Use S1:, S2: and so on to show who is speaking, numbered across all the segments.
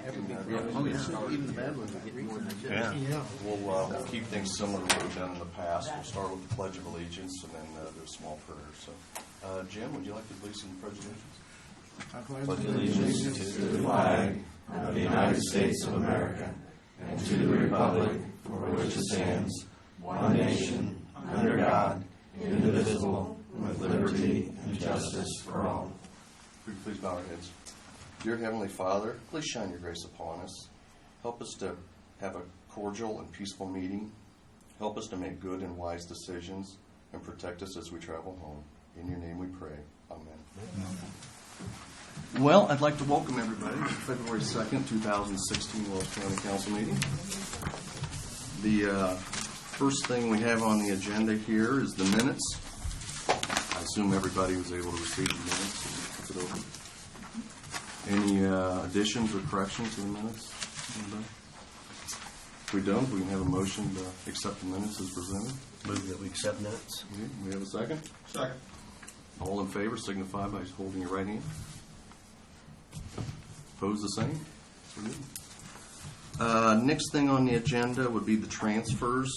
S1: Even the bad ones get more than they did.
S2: Yeah.
S3: We'll keep things similar to what we've done in the past. We'll start with the Pledge of Allegiance and then do a small prayer. So, Jim, would you like to lead some pledge allegiance?
S2: Pledge allegiance to the flag of the United States of America and to the republic for which it stands, one nation, under God, indivisible, with liberty and justice for all.
S3: Would you please bow our heads? Dear Heavenly Father, please shine your grace upon us. Help us to have a cordial and peaceful meeting. Help us to make good and wise decisions and protect us as we travel home. In your name we pray. Amen. Well, I'd like to welcome everybody to February 2nd, 2016 Wells County Council meeting. The first thing we have on the agenda here is the minutes. I assume everybody was able to receive the minutes and look it over. Any additions or corrections to the minutes? Anybody? If we don't, we can have a motion to accept the minutes as presented.
S2: Move that we accept minutes.
S3: Okay, we have a second?
S1: Second.
S3: All in favor signify by holding your right hand. Opposed, the same? Next thing on the agenda would be the transfers.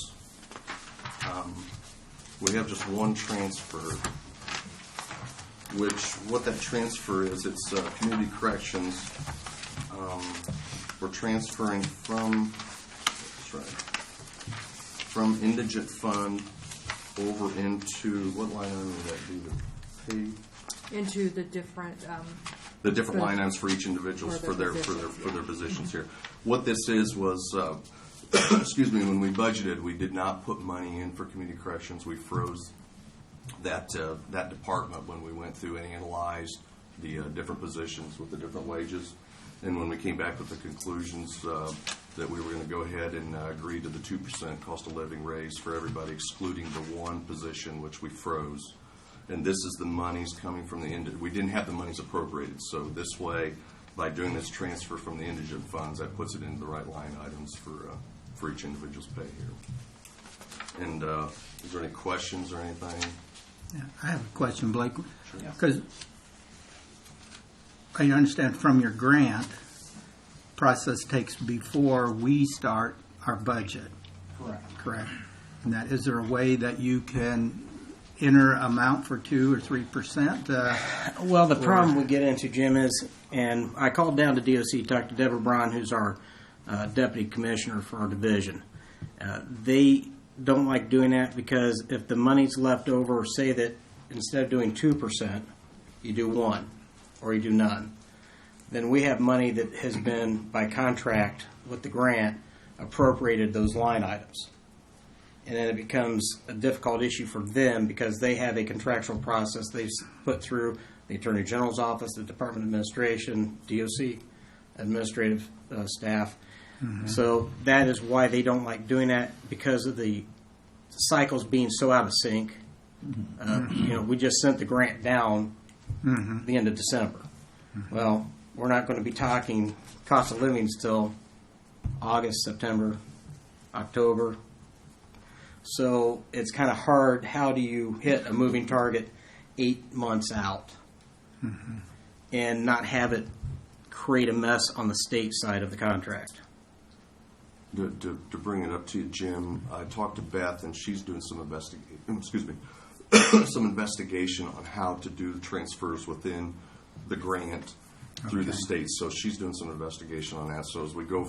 S3: We have just one transfer, what that transfer is, it's community corrections. We're transferring from indigent fund over into, what line item would that be? The pay?
S4: Into the different
S3: The different line items for each individual for their positions here. What this is was, excuse me, when we budgeted, we did not put money in for community corrections. We froze that department when we went through and analyzed the different positions with the different wages. And when we came back with the conclusions that we were going to go ahead and agree to the 2% cost of living raise for everybody, excluding the one position which we froze. And this is the monies coming from the indigent. We didn't have the monies appropriated, so this way, by doing this transfer from the indigent funds, that puts it into the right line items for each individual's pay here. And is there any questions or anything?
S5: Yeah, I have a question, Blake.
S3: Sure.
S5: Because I understand from your grant, process takes before we start our budget. Correct. And that, is there a way that you can enter amount for 2 or 3%?
S6: Well, the problem we get into, Jim, is, and I called down to DOC, talked to Deborah Braun, who's our deputy commissioner for our division. They don't like doing that because if the money's left over, say that instead of doing 2%, you do 1 or you do none, then we have money that has been, by contract with the grant, appropriated those line items. And then it becomes a difficult issue for them because they have a contractual process they've put through the Attorney General's office, the Department of Administration, DOC, administrative staff. Mm-hmm. So that is why they don't like doing that, because of the cycles being so out of sync. Mm-hmm. We just sent the grant down the end of December. Mm-hmm. Well, we're not going to be talking cost of living till August, September, October. So it's kind of hard. How do you hit a moving target 8 months out and not have it create a mess on the state side of the contract?
S3: To bring it up to you, Jim, I talked to Beth, and she's doing some investigation on how to do the transfers within the grant through the state. So she's doing some investigation on that. So as we go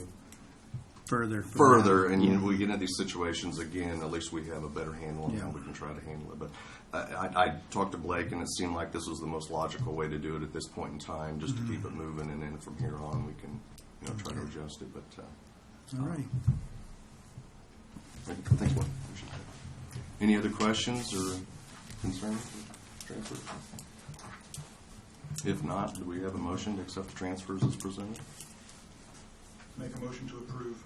S3: further, and we get into these situations again, at least we have a better handle on how we can try to handle it. But I talked to Blake, and it seemed like this was the most logical way to do it at this point in time, just to keep it moving, and then from here on we can try to adjust it. But
S5: all right.
S3: Thanks, Blake. Any other questions or concerns with transfers? If not, do we have a motion to accept the transfers as presented?
S1: Make a motion to approve.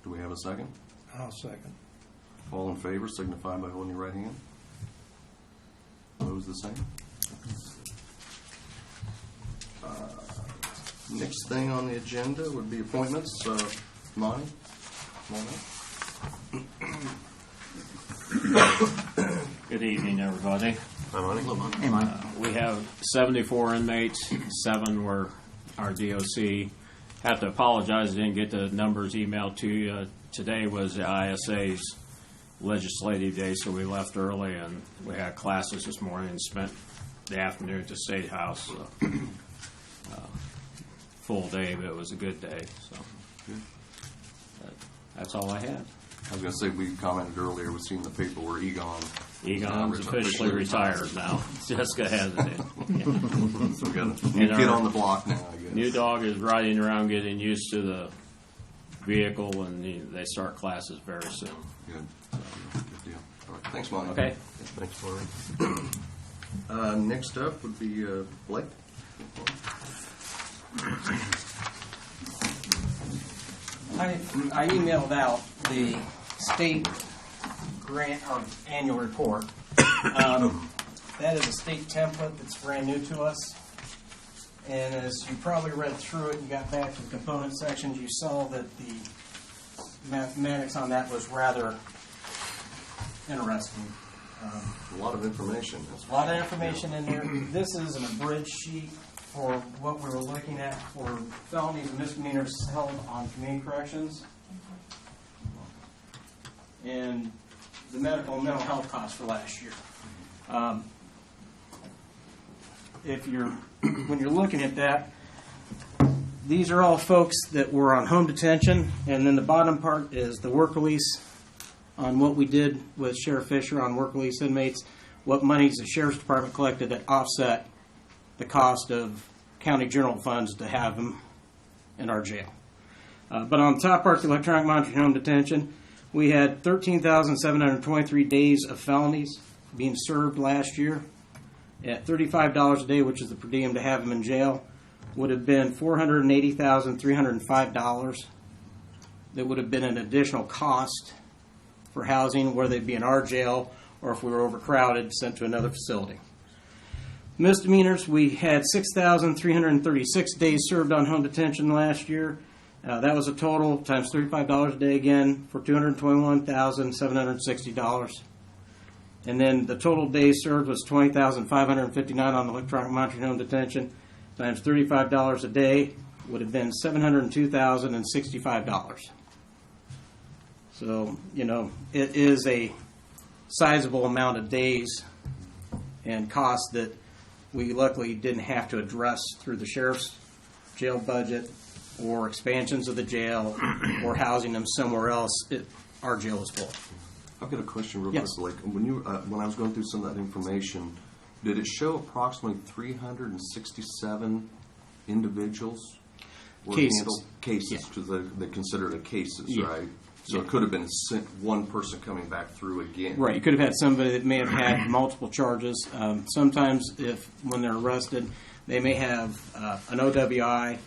S3: Do we have a second?
S2: I'll second.
S3: All in favor signify by holding your right hand. Opposed, the same. Next thing on the agenda would be appointments. Monty?
S7: Good evening, everybody.
S3: Hi, Monty. Hello, Monty.
S7: We have 74 inmates. 7 were our DOC, Have to apologize, I didn't get the numbers emailed to you. Today was the ISA's legislative day, so we left early, and we had classes this morning and spent the afternoon at the State House. So, full day, but it was a good day. So that's all I had.
S3: I was going to say, we commented earlier, we've seen the paper where
S7: Egon's officially retired now. Jessica has it in.
S3: So we got a new kid on the block now, I guess.
S7: New dog is riding around getting used to the vehicle, and they start classes very soon.
S3: Good. Good deal. All right. Thanks, Monty.
S7: Okay.
S3: Thanks, Laurie. Next up would be Blake.
S6: I emailed out the state grant or annual report. That is a state template that's brand new to us. And as you probably read through it and got back to the component sections, you saw that the mathematics on that was rather interesting.
S3: A lot of information.
S6: A lot of information in there. This is an abridged sheet for what we were looking at for felonies and misdemeanors held on community corrections. And the medical and mental health costs for last year. When you're looking at that, these are all folks that were on home detention, and then the bottom part is the work release on what we did with Sheriff Fisher on work release inmates, what monies the Sheriff's Department collected that offset the cost of county general funds to have them in our jail. But on the top part, the electronic monitoring home detention, we had 13,723 days of felonies being served last year at $35 a day, which is the per diem to have them in jail, would have been $480,305. That would have been an additional cost for housing, whether they'd be in our jail or if we were overcrowded, sent to another facility. Misdemeanors, we had 6,336 days served on home detention last year. That was a total times $35 a day again for $221,760. And then the total days served was 20,559 on electronic monitoring home detention times $35 a day would have been $702,065. So, it is a sizable amount of days and costs that we luckily didn't have to address through the sheriff's jail budget or expansions of the jail or housing them somewhere else. Our jail is full.
S3: I've got a question real
S6: Yes.
S3: quick. When I was going through some of that information, did it show approximately 367 individuals were
S6: Cases.
S3: handled? Cases,
S6: Yeah.
S3: because they consider it cases,
S6: Yeah.
S3: right? So
S6: Yeah.
S3: it could have been one person coming back through again.
S6: Right. You could have had somebody that may have had multiple charges. Sometimes when they're arrested, they may have an OWI,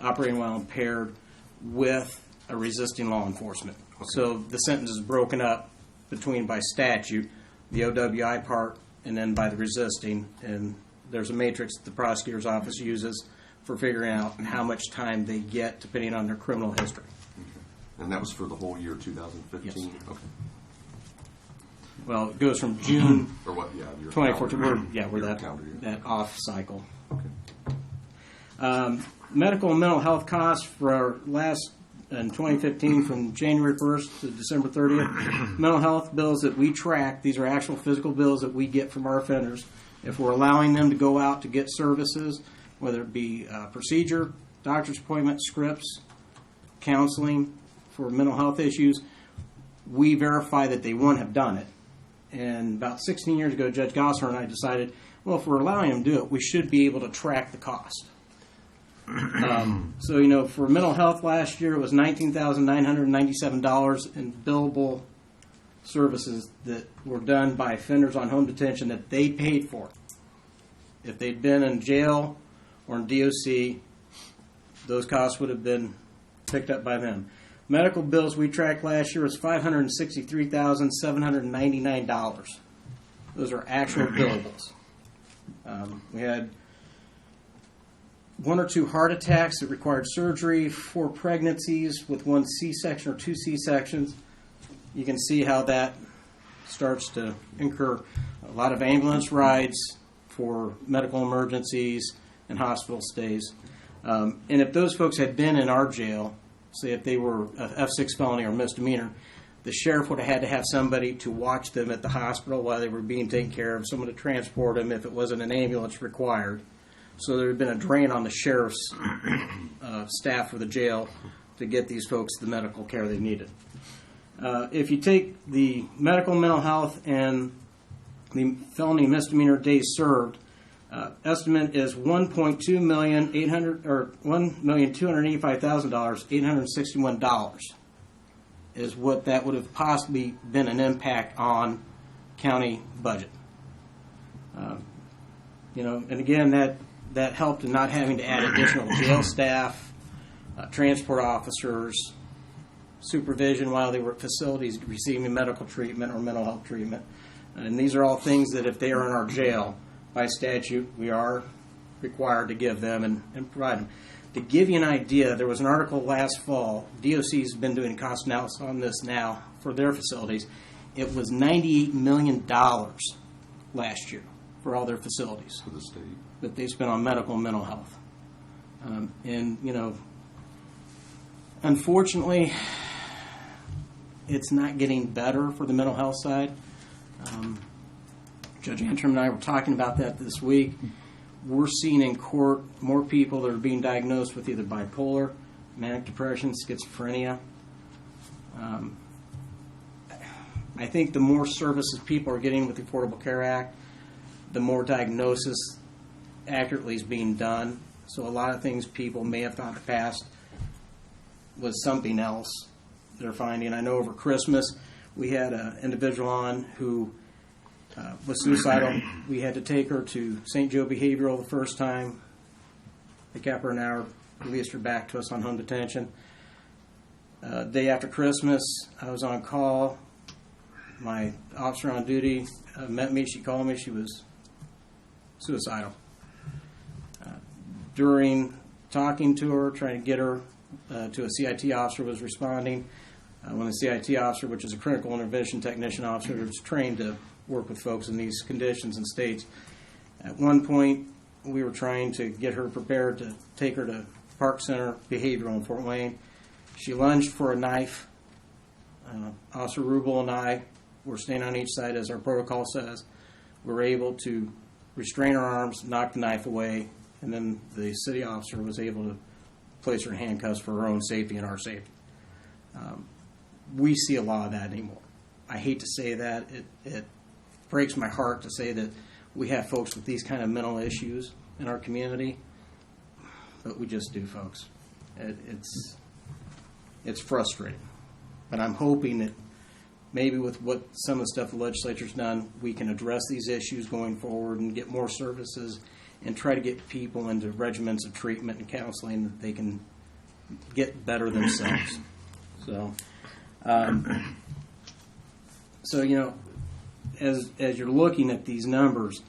S6: operating while impaired, with a resisting law enforcement.
S3: Okay.
S6: So the sentence is broken up between by statute, the OWI part, and then by the resisting. And there's a matrix the prosecutor's office uses for figuring out how much time they get depending on their criminal history.
S3: And that was for the whole year 2015?
S6: Yes.
S3: Okay.
S6: Well, it goes from June
S3: Or what, yeah. Your
S6: 2014.
S3: calendar
S6: We're
S3: your
S6: that
S3: calendar year.
S6: that off cycle.
S3: Okay.
S6: Medical and mental health costs for our last in 2015 from January 1st to December 30th. Mental health bills that we track, these are actual physical bills that we get from our offenders. If we're allowing them to go out to get services, whether it be procedure, doctor's appointment, scripts, counseling for mental health issues, we verify that they, have done it. And about 16 years ago, Judge Gosser and I decided, well, if we're allowing them to do it, we should be able to track the cost. So, for mental health last year, it was $19,997 in billable services that were done by offenders on home detention that they paid for. If they'd been in jail or in DOC, those costs would have been picked up by them. Medical bills we tracked last year was $563,799. Those are actual billables. We had 1 or 2 heart attacks that required surgery, 4 pregnancies with 1 C-section or 2 C-sections. You can see how that starts to incur a lot of ambulance rides for medical emergencies and hospital stays. And if those folks had been in our jail, say if they were a F6 felony or misdemeanor, the sheriff would have had to have somebody to watch them at the hospital while they were being taken care of, someone to transport them if it wasn't an ambulance required. So there had been a drain on the sheriff's staff for the jail to get these folks the medical care they needed. If you take the medical mental health and the felony misdemeanor days served, estimate is $1,285,861 is what that would have possibly been an impact on county budget. And again, that helped in not having to add additional jail staff, transport officers, supervision while they were at facilities receiving medical treatment or mental health treatment. And these are all things that if they are in our jail, by statute, we are required to give them and provide them. To give you an idea, there was an article last fall. DOC's been doing cost analysis on this now for their facilities. It was $98 million last year for all their facilities
S3: For the state.
S6: that they spent on medical and mental health. Unfortunately, it's not getting better for the mental health side. Judge Antrim and I were talking about that this week. We're seeing in court more people that are being diagnosed with either bipolar, manic depression, schizophrenia. I think the more services people are getting with the Affordable Care Act, the more diagnosis accurately is being done. So a lot of things people may have thought in the past was something else they're finding. I know over Christmas we had an individual on who was suicidal. We had to take her to St. Joe Behavioral the first time. They kept her an hour, released her back to us on home detention. Day after Christmas, I was on call. My officer on duty met me. She called me. She was suicidal. During talking to her, trying to get her to a CIT officer was responding. When a CIT officer, which is a critical intervention technician officer, is trained to work with folks in these conditions and states. At one point, we were trying to get her prepared to take her to Park Center Behavioral in Fort Wayne. She lunged for a knife. Officer Rubel and I were staying on each side, as our protocol says. We were able to restrain her arms, knock the knife away, and then the city officer was able to place her in handcuffs for her own safety and our safety. We see a lot of that anymore. I hate to say that. It breaks my heart to say that we have folks with these kind of mental issues in our community, but we just do, folks. It's frustrating. But I'm hoping that maybe with what some of the stuff the legislature's done, we can address these issues going forward and get more services and try to get people into regimens of treatment and counseling that they can get better themselves. As you're looking at these numbers,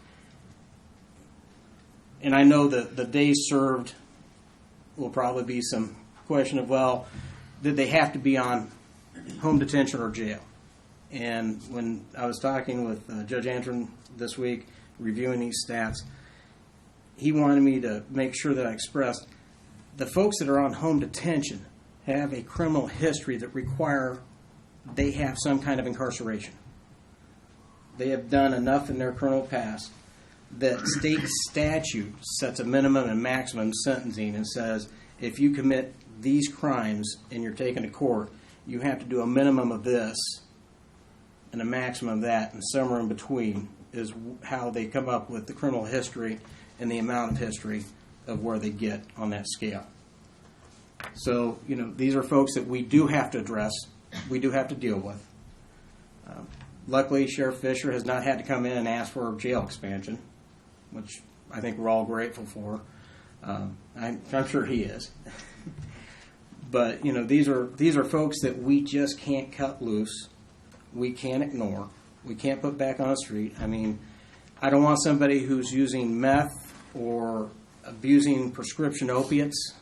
S6: and I know that the days served will probably be some question of, well, did they have to be on home detention or jail? And when I was talking with Judge Antrim this week, reviewing these stats, he wanted me to make sure that I expressed the folks that are on home detention have a criminal history that require they have some kind of incarceration. They have done enough in their criminal past that state statute sets a minimum and maximum sentencing and says if you commit these crimes and you're taken to court, you have to do a minimum of this and a maximum of that, and somewhere in between is how they come up with the criminal history and the amount of history of where they get on that scale. So, these are folks that we do have to address, we do have to deal with. Luckily, Sheriff Fisher has not had to come in and ask for a jail expansion, which I think we're all grateful for. I'm sure he is. But, these are folks that we just can't cut loose. We can't ignore. We can't put back on the street. I mean, I don't want somebody who's using meth or abusing prescription opiates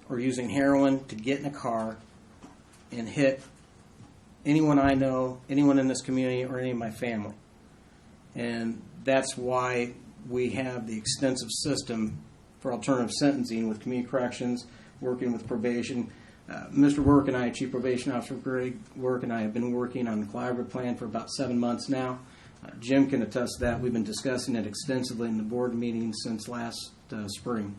S6: or using heroin to get in a car and hit anyone I know, anyone in this community, or any of my family. And that's why we have the extensive system for alternative sentencing with community corrections, working with probation. Mr. Work and I, Chief Probation Officer Greg Work and I, have been working on the collaborative plan for about 7 months now. Jim can attest to that. We've been discussing it extensively in the board meetings since last spring.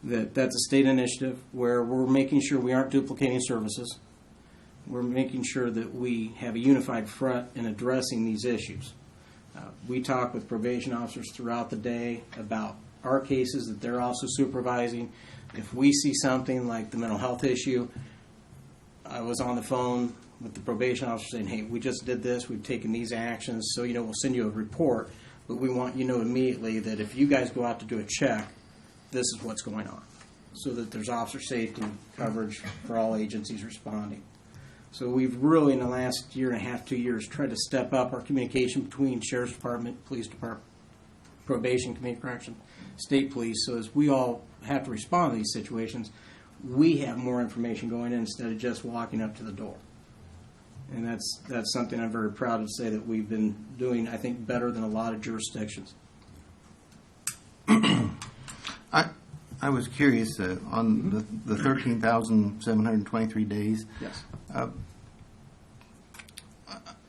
S6: That's a state initiative where we're making sure we aren't duplicating services. We're making sure that we have a unified front in addressing these issues. We talk with probation officers throughout the day about our cases that they're also supervising. If we see something like the mental health issue, I was on the phone with the probation officer saying, hey, we just did this, we've taken these actions, so we'll send you a report, but we want you to know immediately that if you guys go out to do a check, this is what's going on, so that there's officer safety coverage for all agencies responding. So we've really, in the last year and a half, 2 years, tried to step up our communication between Sheriff's Department, Police Department, Probation, Community Correction, State Police, so as we all have to respond to these situations, we have more information going in instead of just walking up to the door. And that's something I'm very proud to say that we've been doing, I think, better than a lot of jurisdictions.
S2: I was curious on the 13,723 days.
S6: Yes.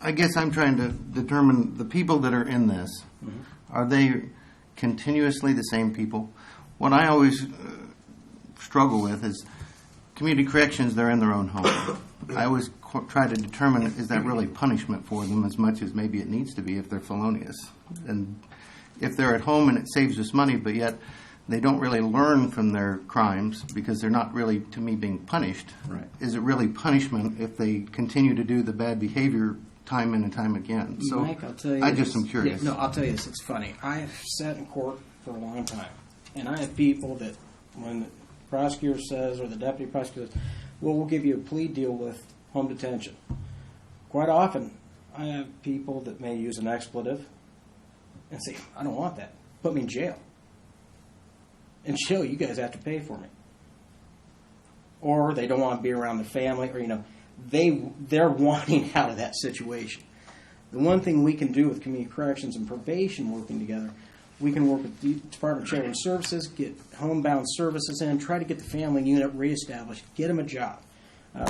S2: I guess I'm trying to determine the people that are in this. Are they continuously the same people? What I always struggle with is community corrections, they're in their own home. I always try to determine, is that really punishment for them as much as maybe it needs to be if they're felonious? And if they're at home and it saves us money, but yet they don't really learn from their crimes because they're not really, to me, being punished.
S6: Right.
S2: Is it really punishment if they continue to do the bad behavior time in and time again? So
S6: Mike, I'll tell you
S2: I just
S6: this.
S2: am curious.
S6: Yeah, no, I'll tell you this. It's funny. I have sat in court for a long time, and I have people that when the prosecutor says or the deputy prosecutor says, well, we'll give you a plea deal with home detention. Quite often, I have people that may use an expletive and say, I don't want that. Put me in jail. In jail, you guys have to pay for me. Or they don't want to be around the family, or, they're wanting out of that situation. The one thing we can do with community corrections and probation working together, we can work with the Department of Children's Services, get homebound services in, try to get the family unit reestablished, get them a job.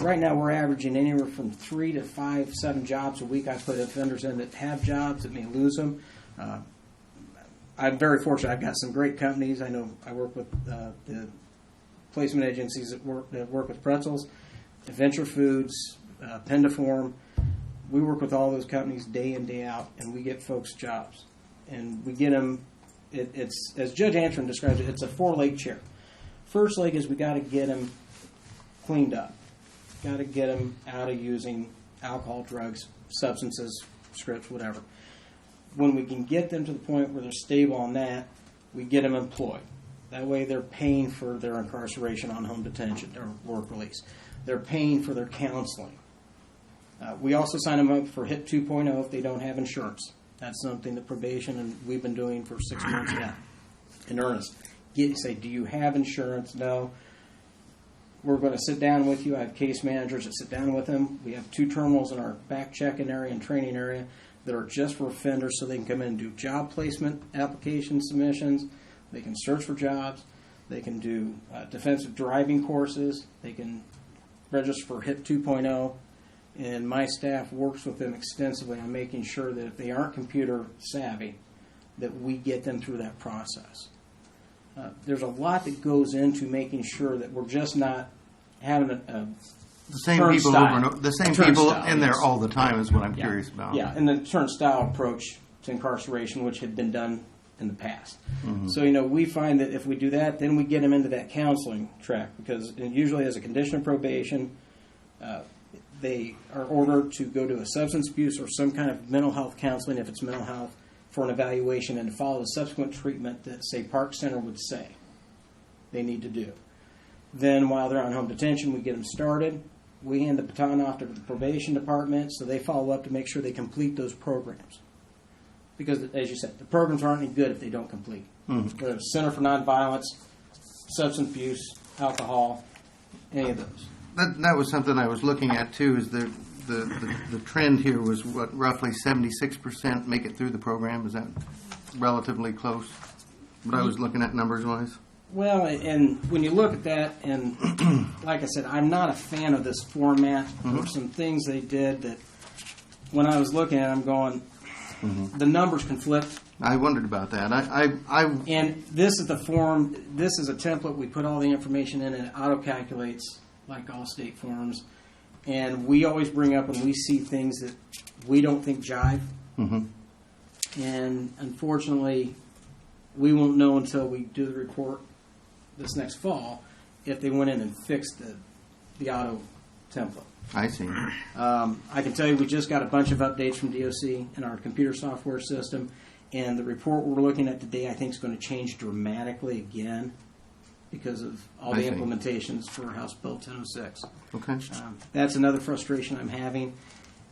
S6: Right now, we're averaging anywhere from 3 to 5, 7 jobs a week. I put offenders in that have jobs that may lose them. I'm very fortunate. I've got some great companies. I know I work with the placement agencies that work with Pretzels, Adventure Foods, Pendiform. We work with all those companies day in, day out, and we get folks jobs. And we get them, it's as Judge Antrim describes it, it's a 4-leg chair. First leg is we got to get them cleaned up. Got to get them out of using alcohol, drugs, substances, scripts, whatever. When we can get them to the point where they're stable on that, we get them employed. That way they're paying for their incarceration on home detention or work release. They're paying for their counseling. We also sign them up for HIP 2.0 if they don't have insurance. That's something that probation and we've been doing for 6 months now. In earnest. Say, do you have insurance? No. We're going to sit down with you. I have case managers that sit down with them. We have 2 terminals in our back check-in area and training area that are just for offenders so they can come in and do job placement application submissions. They can search for jobs. They can do defensive driving courses. They can register for HIP 2.0. And my staff works with them extensively on making sure that if they aren't computer savvy, that we get them through that process. There's a lot that goes into making sure that we're just not having
S2: the same people over and over, the same people in there all the time is what I'm curious about.
S6: Yeah, and the turnstile approach to incarceration, which had been done in the past. Mm-hmm. So, we find that if we do that, then we get them into that counseling track because usually as a condition of probation, they are ordered to go to a substance abuse or some kind of mental health counseling, if it's mental health, for an evaluation and to follow the subsequent treatment that, say, Park Center would say they need to do. Then while they're on home detention, we get them started. We hand the baton off to the probation department so they follow up to make sure they complete those programs. Because, as you said, the programs aren't any good if they don't complete. Mm-hmm. Whether it's Center for Nonviolence, substance abuse, alcohol, any of those.
S2: That was something I was looking at, too, is the trend here was, roughly 76% make it through the program? Is that relatively close? what I was looking at numbers wise.
S6: Well, and when you look at that, and like I said, I'm not a fan of this format. There were some things they did that, when I was looking at it, I'm going, the numbers conflict.
S2: I wondered about that.
S6: And this is the form, this is a template, we put all the information in and it auto-calculates like all state forms. And we always bring up when we see things that we don't think jive. And unfortunately, we won't know until we do the report this next fall if they went in and fixed the auto template.
S2: I see.
S6: I can tell you we just got a bunch of updates from DOC in our computer software system, and the report we're looking at today I think is going to change dramatically again because of all the
S2: I see.
S6: implementations for House Bill 1006.
S2: Okay.
S6: That's another frustration I'm having.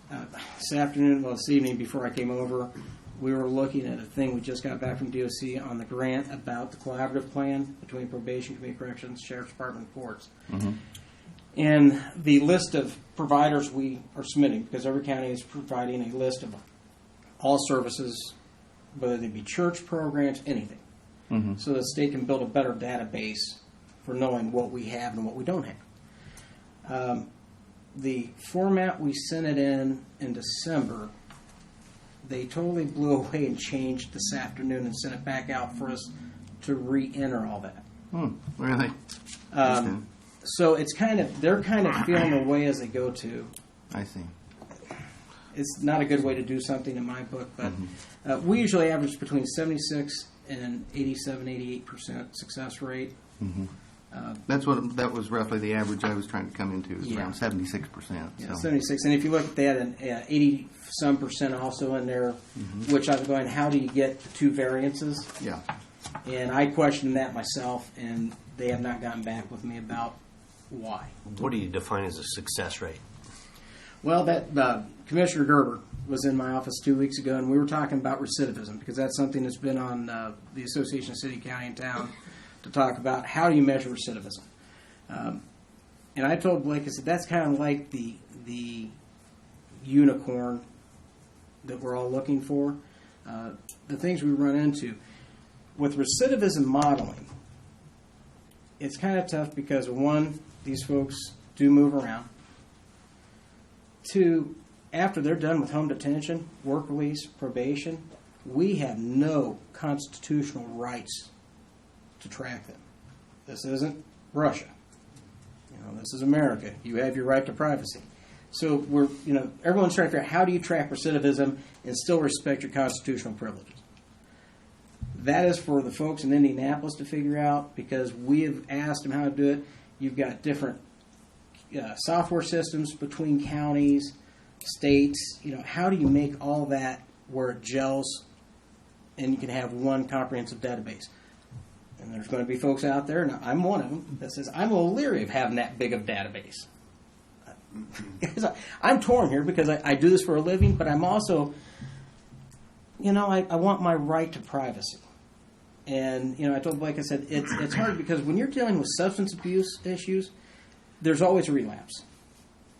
S6: This evening before I came over, we were looking at a thing we just got back from DOC on the grant about the collaborative plan between probation, community corrections, sheriff's department, and courts. And the list of providers we are submitting, because every county is providing a list of all services, whether they be church programs, anything. So the state can build a better database for knowing what we have and what we don't have. The format we sent it in December, they totally blew away and changed this afternoon and sent it back out for us to re-enter all that.
S2: Really?
S6: So it's they're kind of feeling their way as they go to.
S2: I see.
S6: It's not a good way to do something in my book, but we usually average between 76 and 87, 88% success rate.
S2: That was roughly the average I was trying to come into, is
S6: Yeah.
S2: around 76%.
S6: Yeah,
S2: So.
S6: 76. And if you look at that, and 80-some% also in there, which I'm going, how do you get the two variances?
S2: Yeah.
S6: And I questioned that myself, and they have not gotten back with me about why.
S4: What do you define as a success rate?
S6: Well, that Commissioner Gerber was in my office 2 weeks ago, and we were talking about recidivism, because that's something that's been on the Association of City, County, and Town to talk about how do you measure recidivism. And I told Blake, I said, that's kind of like the unicorn that we're all looking for. The things we run into. With recidivism modeling, it's kind of tough because, one, these folks do move around. Two, after they're done with home detention, work release, probation, we have no constitutional rights to track them. This isn't Russia. This is America. You have your right to privacy. So everyone's trying to figure out how do you track recidivism and still respect your constitutional privileges. That is for the folks in Indianapolis to figure out, because we have asked them how to do it. You've got different software systems between counties, states. How do you make all that where it gels and you can have one comprehensive database? And there's going to be folks out there, and I'm one of them, that says, I'm a little leery of having that big of database. I'm torn here because I do this for a living, but I'm also, I want my right to privacy. And, I told Blake, I said, it's hard because when you're dealing with substance abuse issues, there's always a relapse.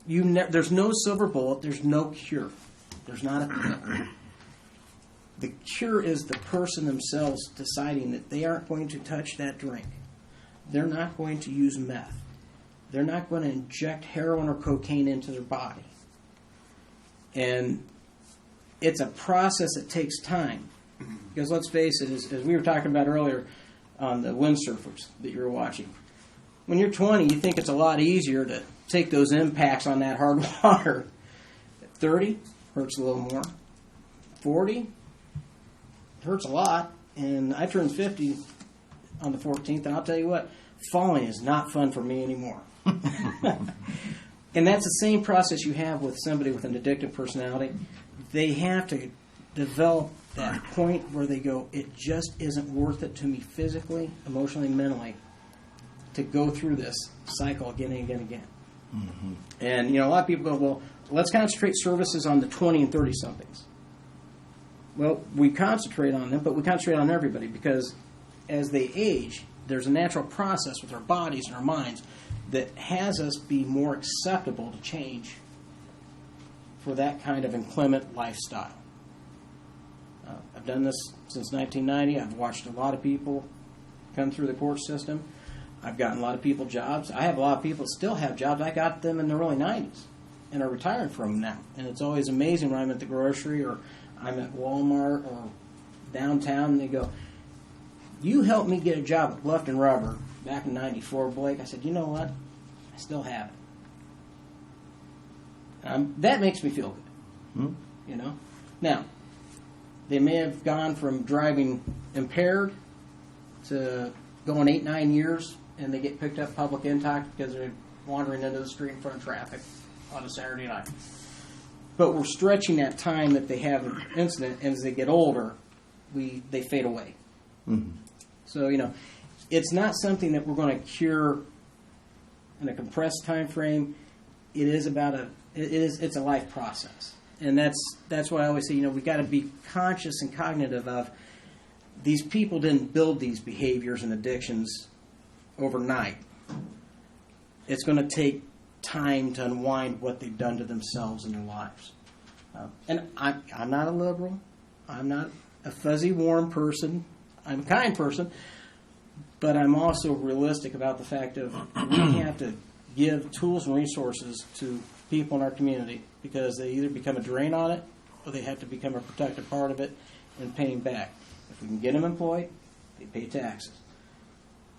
S6: There's no silver bullet. There's no cure. There's not a pill. The cure is the person themselves deciding that they aren't going to touch that drink. They're not going to use meth. They're not going to inject heroin or cocaine into their body. And it's a process that takes time. Because let's face it, as we were talking about earlier on the windsurfers that you were watching, when you're 20, you think it's a lot easier to take those impacts on that hard water. At 30, hurts a little more. 40, hurts a lot. And I turned 50 on the 14th, and I'll tell you what, falling is not fun for me anymore. And that's the same process you have with somebody with an addictive personality. They have to develop that point where they go, it just isn't worth it to me physically, emotionally, mentally, to go through this cycle again and again and again. Mm-hmm. And, a lot of people go, well, let's concentrate services on the 20 and 30-somethings. Well, we concentrate on them, but we concentrate on everybody because as they age, there's a natural process with our bodies and our minds that has us be more acceptable to change for that kind of inclement lifestyle. done this since 1990. I've watched a lot of people come through the court system. I've gotten a lot of people jobs. I have a lot of people that still have jobs. I got them in the early 90s and are retiring from them now. And it's always amazing when I'm at the grocery or I'm at Walmart or downtown and they go, "You helped me get a job at Bluffton Rubber back in 94, Blake." I said, "You know what? I still have it." That makes me feel good. You know? Now, they may have gone from driving impaired to going 8-9 years, and they get picked up public intox because they're wandering into the street in front of traffic on a Saturday night. But we're stretching that time that they have an incident, and as they get older, they fade away. So, you know, it's not something that we're going to cure in a compressed time frame. It is about it's a life process. And that's why I always say, you know, we got to be conscious and cognitive of these people didn't build these behaviors and addictions overnight. It's going to take time to unwind what they've done to themselves in their lives. And I'm not a liberal. I'm not a fuzzy, warm person. I'm a kind person. But I'm also realistic about the fact of we have to give tools and resources to people in our community because they either become a drain on it or they have to become a protective part of it and paying back. If we can get them employed, they pay taxes.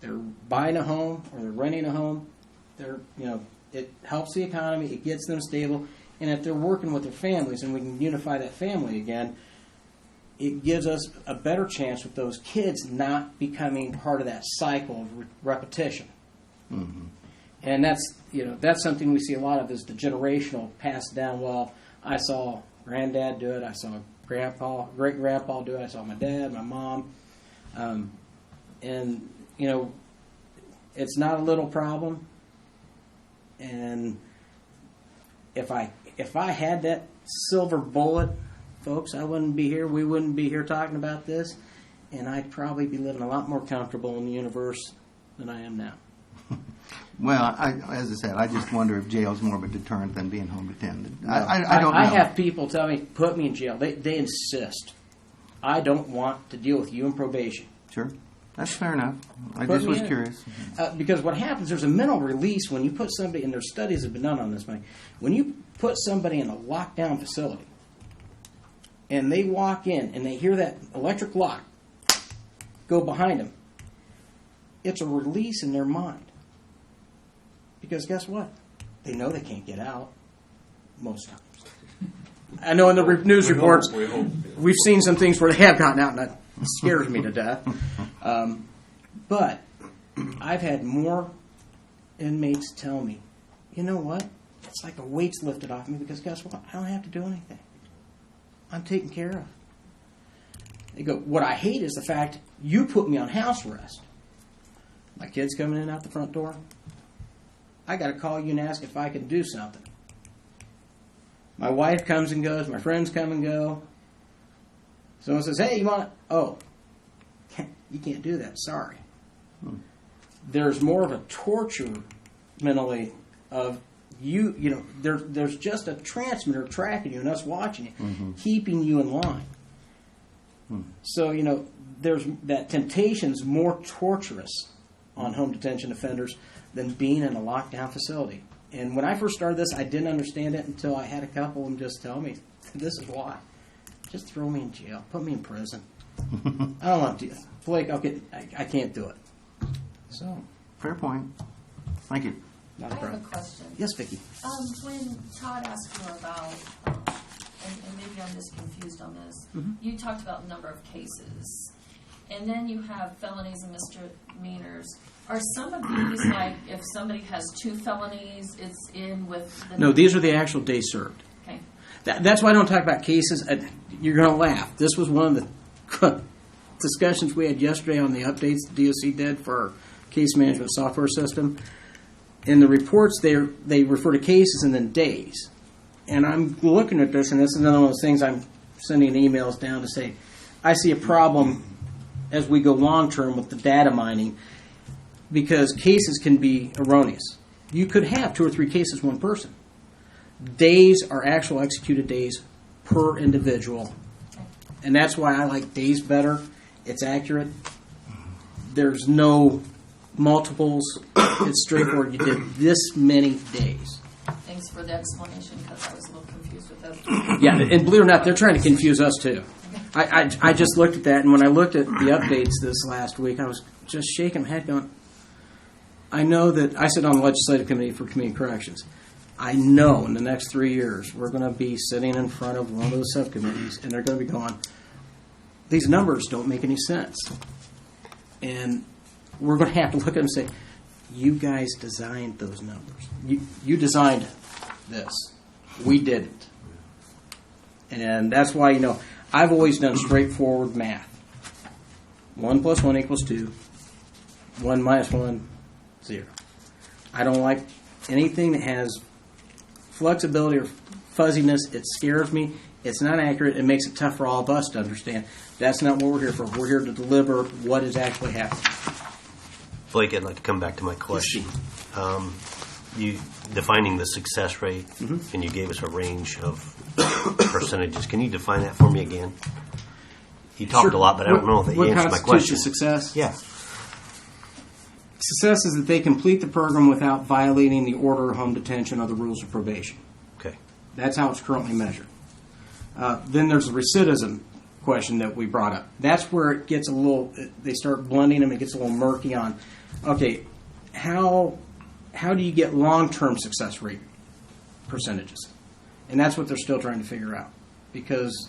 S6: They're buying a home or they're renting a home. It helps the economy. It gets them stable. And if they're working with their families and we can unify that family again, it gives us a better chance with those kids not becoming part of that cycle of repetition. And that's something we see a lot of is the generational passed down. Well, I saw granddad do it. I saw great grandpa do it. I saw my dad, my mom. And, you know, it's not a little problem. And if I had that silver bullet, folks, I wouldn't be here. We wouldn't be here talking about this. And I'd probably be living a lot more comfortable in the universe than I am now.
S2: Well, as I said, I just wonder if jail's more of a deterrent than being home attended.
S6: No.
S2: I don't know.
S6: I have people tell me, put me in jail. They insist. I don't want to deal with you in probation.
S2: Sure. That's fair enough. I
S6: Put
S2: just
S6: me
S2: was
S6: in.
S2: curious.
S6: Because what happens, there's a mental release when you put somebody, and there's studies have been done on this, Mike, when you put somebody in a lockdown facility and they walk in and they hear that electric lock go behind them, it's a release in their mind. Because guess what? They know they can't get out most times. I know in the news reports, we've seen some things where they have gotten out, and that scares me to death. But I've had more inmates tell me, you know what? It's like a weight's lifted off me because guess what? I don't have to do anything. I'm taken care of. They go, what I hate is the fact you put me on house arrest. My kid's coming in out the front door. I got to call you and ask if I can do something. My wife comes and goes. My friends come and go. Someone says, hey, you want... Oh, you can't do that. Sorry. There's more of a torture mentally of you know, there's just a transmitter tracking you and us watching you, keeping you in line. So, you know, there's that temptation's more torturous on home detention offenders than being in a lockdown facility. And when I first started this, I didn't understand it until I had a couple of them just tell me, this is why. Just throw me in jail. Put me in prison. I don't want to do it. Blake, I can't do it. So,
S2: Fair point. Thank you.
S6: not
S8: I
S6: a
S8: have a
S6: problem.
S8: question.
S6: Yes, Vicki.
S8: When Todd asked you about, and maybe I'm just confused on this, you talked about the number of cases, and then you have felonies and misdemeanors. Are some of these, like, if somebody has 2 felonies, it's in with the...
S6: No, these are the actual days served.
S8: Okay.
S6: That's why I don't talk about cases. You're going to laugh. This was one of the discussions we had yesterday on the updates the DOC did for our case management software system. In the reports, they refer to cases and then days. And I'm looking at this, and this is another one of those things I'm sending emails down to say, I see a problem as we go long-term with the data mining because cases can be erroneous. You could have 2 or 3 cases, one person. Days are actual executed days per individual And that's why I like days better. It's accurate. There's no multiples. It's straightforward. You did this many days.
S8: Thanks for the explanation, because I was a little confused with that.
S6: Yeah, and believe it or not, they're trying to confuse us too. I just looked at that, and when I looked at the updates this last week, I was just shaking my head going, I know that I sit on the Legislative Committee for Community Corrections. I know in the next 3 years we're going to be sitting in front of one of those subcommittees, and they're going to be going, these numbers don't make any sense. And we're going to have to look at them and say, you guys designed those numbers. You designed this. We didn't. And that's why, I've always done straightforward math. 1 + 1 = 2. 1 - 1, 0. I don't like anything that has flexibility or fuzziness. It scares me. It's not accurate. It makes it tough for all of us to understand. That's not what we're here for. We're here to deliver what is actually happening.
S4: Blake, I'd like to come back to my question. You defining the success rate, and you gave us a range of percentages. Can you define that for me again? You talked a lot, but I don't know if you answered my question.
S6: What constitutes success?
S4: Yeah.
S6: Success is that they complete the program without violating the order of home detention or the rules of probation.
S4: Okay.
S6: That's how it's currently measured. Then there's the recidivism question that we brought up. That's where it gets a little, they start blending them, it gets a little murky on, okay, how do you get long-term success rate percentages? And that's what they're still trying to figure out because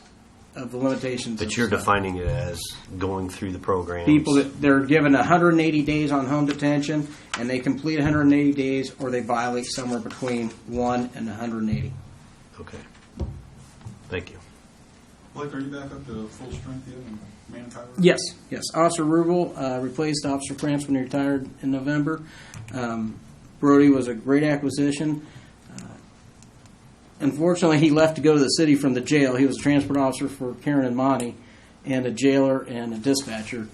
S6: of the limitations.
S4: But you're defining it as going through the program.
S6: People that they're given 180 days on home detention and they complete 180 days or they violate somewhere between 1 and 180.
S4: Okay. Thank you.
S1: Blake, are you back up to full strength yet in manpower?
S6: Yes. Officer Rubel replaced Officer Krantz when he retired in November. Brody was a great acquisition. Unfortunately, he left to go to the city from the jail. He was a transport officer for Karen and Monty, and a jailer and a dispatcher.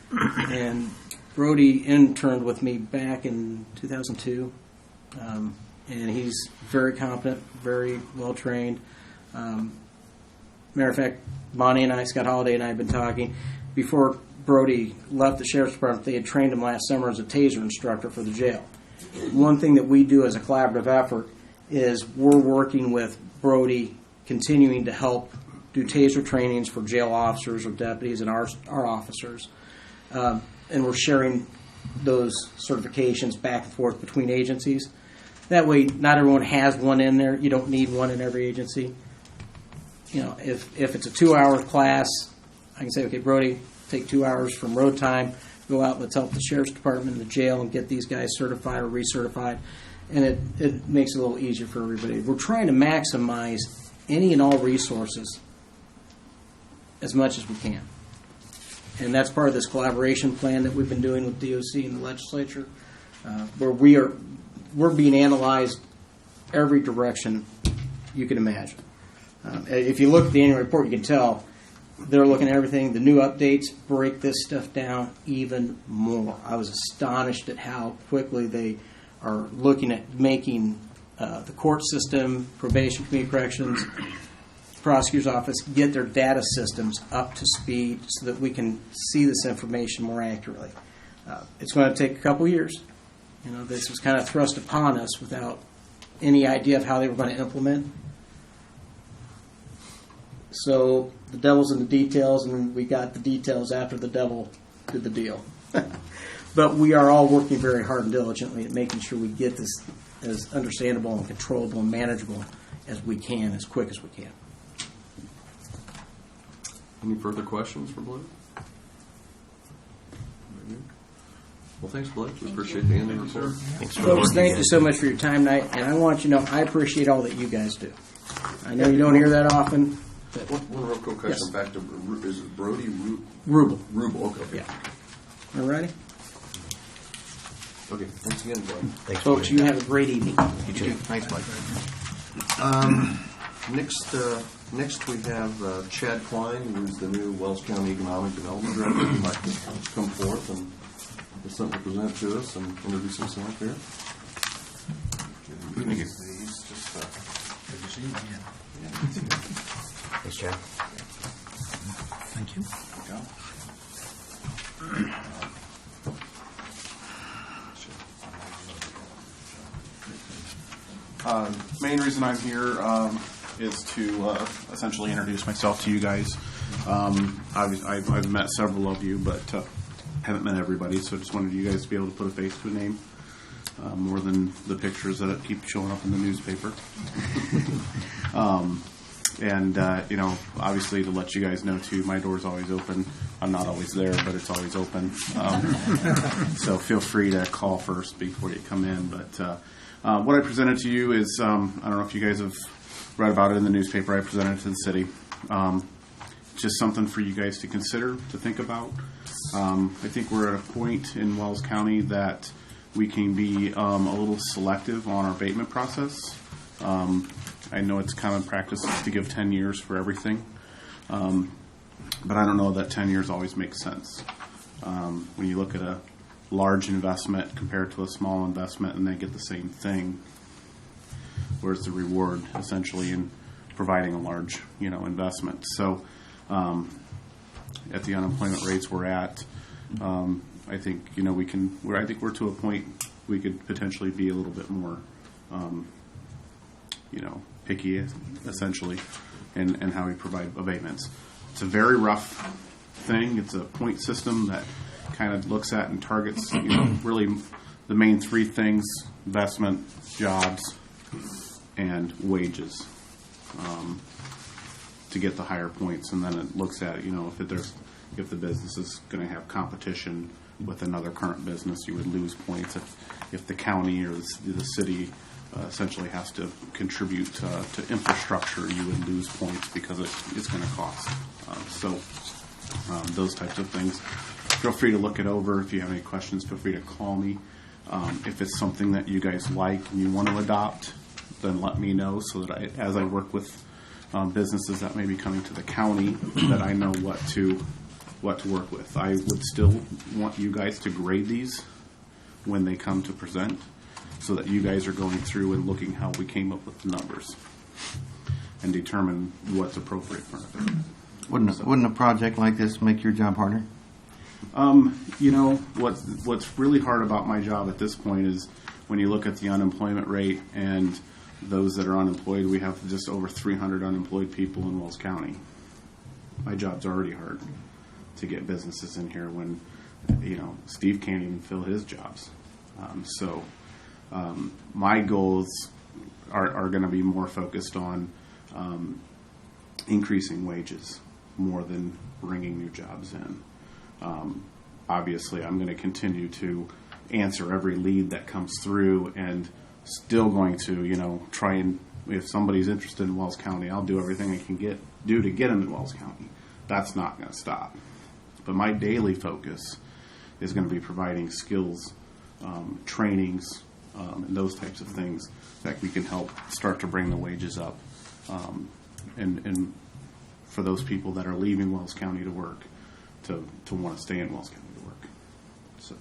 S6: And Brody interned with me back in 2002, and he's very competent, very well trained. Matter of fact, Bonnie and I, Scott Holliday and I have been talking. Before Brody left the Sheriff's Department, they had trained him last summer as a TASER instructor for the jail. One thing that we do as a collaborative effort is we're working with Brody, continuing to help do TASER trainings for jail officers or deputies and our officers. And we're sharing those certifications back and forth between agencies. That way, not everyone has one in there. You don't need one in every agency. If it's a 2-hour class, I can say, okay, Brody, take 2 hours from road time, go out, let's help the Sheriff's Department and the jail and get these guys certified or recertified. And it makes it a little easier for everybody. We're trying to maximize any and all resources as much as we can. And that's part of this collaboration plan that we've been doing with DOC and the legislature, where we're being analyzed every direction you can imagine. If you look at the annual report, you can tell they're looking at everything. The new updates break this stuff down even more. I was astonished at how quickly they are looking at making the court system, probation, community corrections, prosecutor's office get their data systems up to speed so that we can see this information more accurately. It's going to take a couple years. This was kind of thrust upon us without any idea of how they were going to implement. So the devil's in the details, and we got the details after the devil did the deal. But we are all working very hard and diligently at making sure we get this as understandable and controllable and manageable as we can, as quick as we can.
S3: Any further questions for Blake? Well, thanks, Blake. We appreciate the ending report.
S4: Thanks for
S6: Folks,
S4: working
S6: thank
S4: again.
S6: you so much for your time tonight, and I want you to know I appreciate all that you guys do. I know you don't hear that often. But
S3: One real quick question
S6: Yes.
S3: back to, is it Brody
S6: Rubel.
S3: Rubel? Okay.
S6: Yeah. All righty?
S3: Okay, thanks again, Blake.
S4: Thanks,
S6: Folks,
S4: Blake.
S6: you have a great evening.
S4: You too.
S1: Thanks, Blake.
S3: Next we have Chad Klein, who's the new Wells County Economic Development Director. He'd like to come forth and have something to present to us and introduce himself here.
S1: Good to see you again.
S4: Thanks, Chad.
S5: Thank
S9: Main reason I'm here is to essentially introduce myself to you guys. I've met several of you, but haven't met everybody, so just wanted you guys to be able to put a face to a name, more than the pictures that keep showing up in the newspaper. Obviously to let you guys know too, my door's always open. I'm not always there, but it's always open. So feel free to call first before you come in. But what I presented to you is, I don't know if you guys have read about it in the newspaper. I presented it to the city. Just something for you guys to consider, to think about. I think we're at a point in Wells County that we can be a little selective on our abatement process. I know it's common practice to give 10 years for everything, but I don't know that 10 years always makes sense. When you look at a large investment compared to a small investment and they get the same thing, where's the reward essentially in providing a large, investment? So at the unemployment rates we're at, I think, I think we're to a point we could potentially be a little bit more, picky, essentially, in how we provide abatements. It's a very rough thing. It's a point system that kind of looks at and targets, really the main three things: investment, jobs, and wages, to get the higher points. And then it looks at, if the business is going to have competition with another current business, you would lose points. If the county or the city essentially has to contribute to infrastructure, you would lose points because it's going to cost. Those types of things. Feel free to look it over. If you have any questions, feel free to call me. If it's something that you guys like and you want to adopt, then let me know so that as I work with businesses that may be coming to the county, that I know what to work with. I would still want you guys to grade these when they come to present, so that you guys are going through and looking how we came up with the numbers and determine what's appropriate for it.
S2: Wouldn't a project like this make your job harder?
S9: What's really hard about my job at this point is when you look at the unemployment rate and those that are unemployed. We have just over 300 unemployed people in Wells County. My job's already hard to get businesses in here when, Steve can't even fill his jobs. My goals are going to be more focused on increasing wages more than bringing new jobs in. Obviously, I'm going to continue to answer every lead that comes through and still going to, try and, if somebody's interested in Wells County, I'll do everything I can do to get them in Wells County. That's not going to stop. But my daily focus is going to be providing skills, trainings, and those types of things that we can help start to bring the wages up. And for those people that are leaving Wells County to work, to want to stay in Wells County to work. So,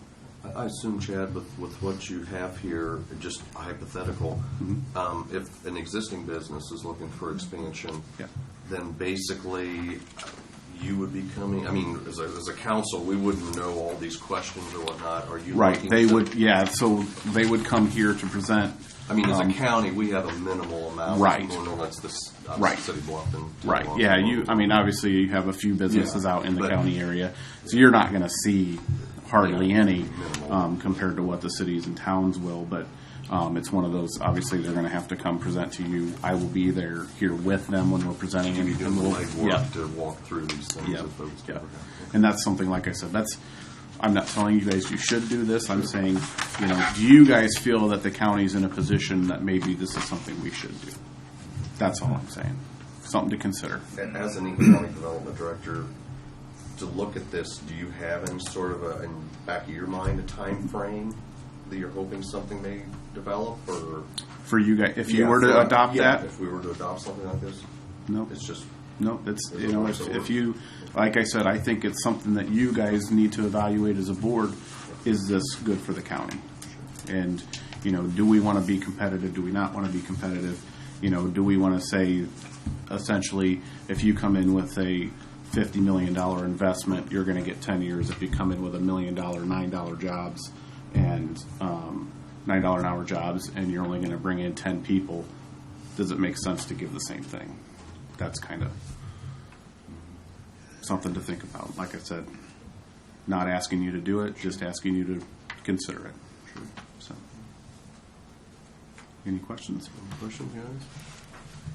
S3: I assume, Chad, with what you have here, just hypothetical, if an existing business is looking for expansion, then basically you would be coming, as a council, we wouldn't know all these questions or whatnot. Are you
S9: right? They
S3: to,
S9: would, so they would come here to present.
S3: As a county, we have a minimal amount.
S9: Right.
S3: That's the City Bluff and
S9: right. Yeah. Obviously, you have a few businesses out in the county area, so you're not going to see hardly any compared to what the cities and towns will. But it's one of those. Obviously, they're going to have to come present to you. I will be there here with them when we're presenting.
S3: And doing the legwork to walk through these things.
S9: And that's something, like I said, I'm not telling you guys you should do this. I'm saying, do you guys feel that the county's in a position that maybe this is something we should do? That's all I'm saying. Something to consider.
S3: As an economic development director, to look at this, do you have any sort of in the back of your mind, a time frame that you're hoping something may develop? Or
S9: for you guys, if you were to adopt that?
S3: If we were to adopt something like this?
S9: No.
S3: It's just...
S9: No, it's, if you, like I said, I think it's something that you guys need to evaluate as a board. Is this good for the county? And, do we want to be competitive? Do we not want to be competitive? Do we want to say, essentially, if you come in with a $50 million investment, you're going to get 10 years. If you come in with $1 million, $9 jobs, and $9 an hour jobs and you're only going to bring in 10 people, does it make sense to give the same thing? That's kind of something to think about. Like I said, not asking you to do it, just asking you to consider it. So, any questions?
S3: Any questions, guys?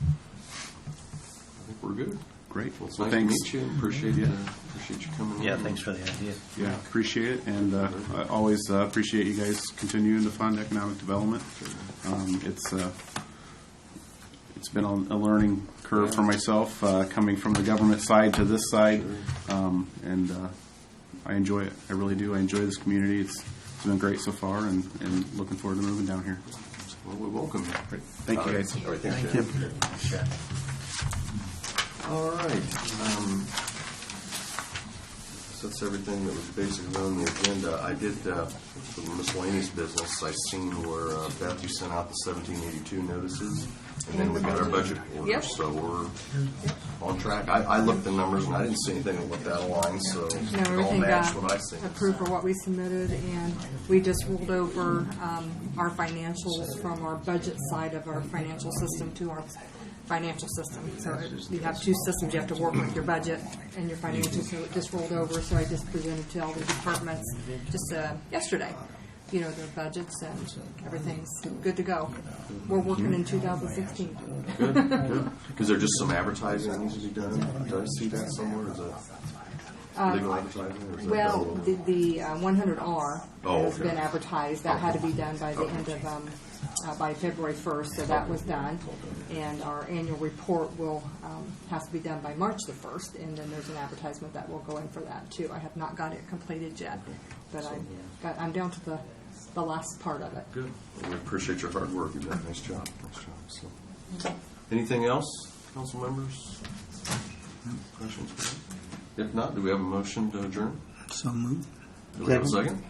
S3: I think we're good.
S9: Great.
S3: Well, it's
S9: Well,
S3: nice
S9: thanks.
S3: to meet you. Appreciate
S9: Yeah.
S3: appreciate you coming.
S4: Yeah,
S3: in.
S4: thanks for the idea.
S9: Yeah, appreciate it, and I always appreciate you guys continuing to fund economic development. It's been a learning curve for myself, coming from the government side to this side, and I enjoy it. I really do. I enjoy this community. It's been great so far, and looking forward to moving down here.
S3: Well, we welcome you.
S9: Great. Thank you, guys.
S3: All right, thank you. All right. That's everything that was basically on the agenda. I did, for the miscellaneous business, I seen where, Beth, you sent out the 1782 notices, and then we got our budget order,
S10: Yep.
S3: so we're on track. I looked the numbers, and I didn't see anything that looked out of line, so
S10: No,
S3: it all
S10: everything
S3: matched
S10: got
S3: what I seen.
S10: approved for what we submitted, and we just rolled over our financials from our budget side of our financial system to our financial system. So you have two systems. You have to work with your budget and your financials, so it just rolled over. So I just presented to all the departments just yesterday, their budgets, and everything's good to go. We're working in 2016.
S3: Good, good. Is there just some advertising that needs to be done? Did I see that somewhere? Is that legal advertising? Or is that
S10: Well,
S3: done?
S10: the 100R
S3: Oh,
S10: has
S3: okay.
S10: been advertised. That had to be done by the end of, by February 1st, so that was done. And our annual report has to be done by March the 1st, and then there's an advertisement that will go in for that too. I have not got it completed yet, but I'm down to the last part of it.
S3: Good. Well, we appreciate your hard work. You've done a nice job. Nice job. So, anything else, council members? Questions? If not, do we have a motion to adjourn?
S5: So moved.
S3: Do we have a second?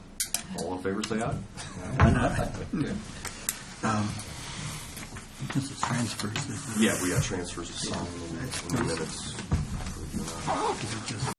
S3: All in favor, say aye. Okay.
S5: This is transfers.
S3: Yeah, we got transfers to sign in the minutes.
S5: Is it just